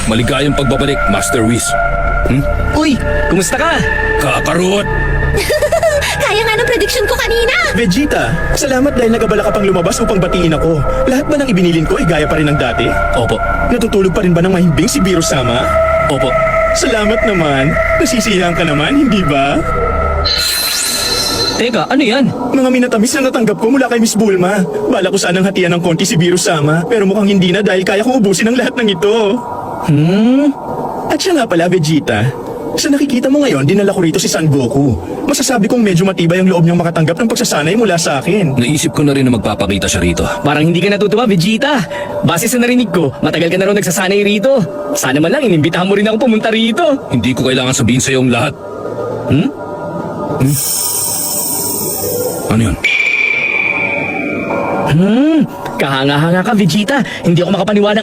Maligayang pagbabalik, Master Whis. Uy, kumusta ka? Kakarot! Kaya nga ng prediction ko kanina. Vegeta, salamat dahil nagabala ka pang lumabas upang batiin ako. Lahat ba ng ibinilin ko ay gaya pa rin ng dati? Opo. Natutulog pa rin ba ng mahimbing si Biro-sama? Opo. Salamat naman. Nasisiyahan ka naman, hindi ba? Teka, ano yan? Mga minatamis na natanggap ko mula kay Miss Bulma. Bala ko sanang hatian ng konti si Biro-sama, pero mukhang hindi na dahil kaya kong ubusin ang lahat ng ito. At siya nga pala, Vegeta. Sa nakikita mo ngayon, dinala ko rito si Son Goku. Masasabi kong medyo matibay ang loob niyang makatanggap ng pagsasanay mula sa akin. Naisip ko na rin na magpapakita siya rito. Parang hindi ka natutuwa, Vegeta. Base sa narinig ko, matagal ka na raw nagsasanay rito. Sana man lang inimbitahan mo rin ako pumunta rito. Hindi ko kailangan sabihin sa ang lahat. Ano yun? Kahanga-hanga ka, Vegeta. Hindi ako makapaniwala